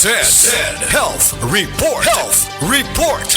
Said Health Report. Health Report.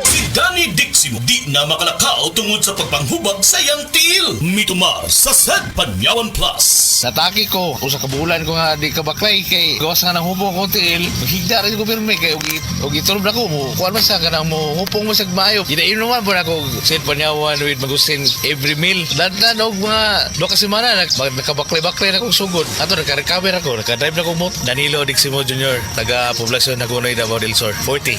Si Danny Diximo di na makalakaw tungod sa pagpanghubag sa iyang tiil. Mitumar sa Sad Panyawan Plus. Nataki ko, usa ka bulan ko nga di ka baklay kay gawas nga nang hubong ko tiil. Higda rin ko pirmi kay og itulog na ko mo. Kuan man sa kanang mo hupong mo sa mayo. Ginain naman po na ko Sad Panyawan with magusin every meal. Dandan og mga 2 ka semana nakabaklay-baklay na kong sugod. Ato naka-recover ako, naka-drive na ko mo. Danilo Diximo Jr. Taga Poblasyon Nagunoy Davao del Sur 40.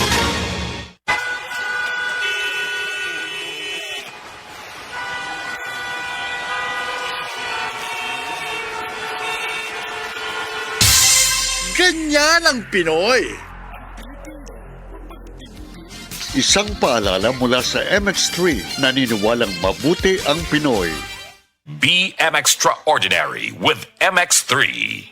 Ganyan ang Pinoy. Isang paalala mula sa MX3, naniniwalang mabuti ang Pinoy. Be extraordinary with MX3.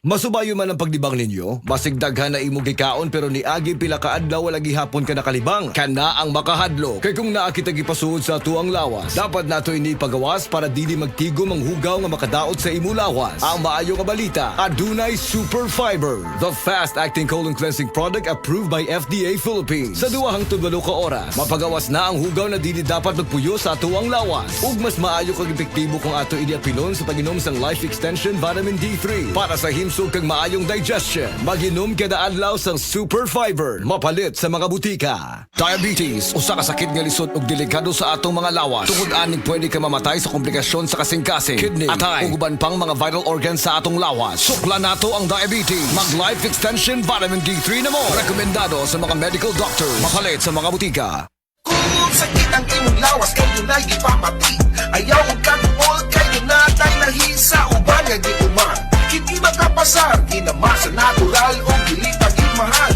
Masubayo man ang pagdibang ninyo, basig daghan na imong gikaon pero ni agi pila ka adlaw wala gihapon ka nakalibang. Kana ang makahadlo. Kay kung naa kita gipasuod sa tuang lawas, dapat nato ini pagawas para dili magtigom ang hugaw nga makadaot sa imo lawas. Ang maayo nga balita, adunay Super Fiber, the fast-acting colon cleansing product approved by FDA Philippines. Sa 2 hangtod 8 ka oras, mapagawas na ang hugaw na dili dapat magpuyo sa tuang lawas. Ug mas maayo kag epektibo kung ato apilon sa pag-inom sang Life Extension Vitamin D3 para sa himsog kag maayong digestion. Mag-inom kada adlaw sang Super Fiber, mapalit sa mga butika. Diabetes, usa ka sakit nga lisod ug delikado sa atong mga lawas. Tungod aning pwede ka mamatay sa komplikasyon sa kasing-kasing, kidney, atay, ug uban pang mga vital organs sa atong lawas. Sukla nato ang diabetes. Mag Life Extension Vitamin D3 na mo. Rekomendado sa mga medical doctor. Mapalit sa mga butika. Kung sakit ang imong lawas, kayo na'y ipapati. Ayaw ang kaduol, kayo na tayo nahisa. Uban nga di uman, hindi makapasar. Kinamasa natural o dili pag-imahal.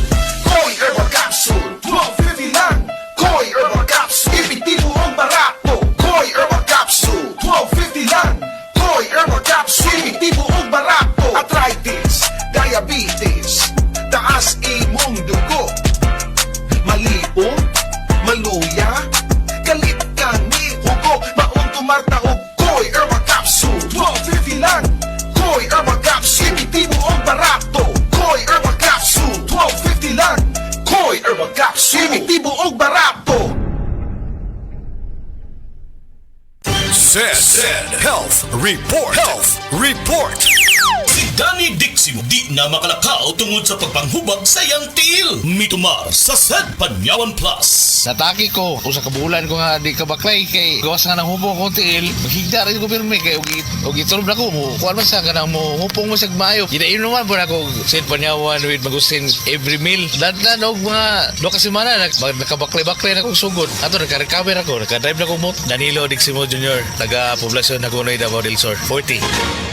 Koi Herbal Capsule, 12.50 lang. Koi Herbal Capsule, epektibo ang barato. Koi Herbal Capsule, 12.50 lang. Koi Herbal Capsule, epektibo ang barato. Arthritis, diabetes, taas imong dugo, malipong, maluya, galit ka ni Hugo, maong tumarta o Koi Herbal Capsule, 12.50 lang. Koi Herbal Capsule, epektibo ang barato. Koi Herbal Capsule, 12.50 lang. Koi Herbal Capsule, epektibo ang barato. Said Health Report. Health Report. Si Danny Diximo di na makalakaw tungod sa pagpanghubag sa iyang tiil. Mitumar sa Sad Panyawan Plus. Nataki ko, usa ka bulan ko nga di ka baklay kay gawas nga nang hubong ko tiil. Higda rin ko pirmi kay og itulog na ko mo. Kuan man sa kanang mo hupong mo sa mayo. Ginain naman po na ko Sad Panyawan with magusin every meal. Dandan og mga 2 ka semana nakabaklay-baklay na kong sugod. Ato naka-recover ako, naka-drive na ko mo. Danilo Diximo Jr. Taga Poblasyon Nagunoy Davao del Sur 40.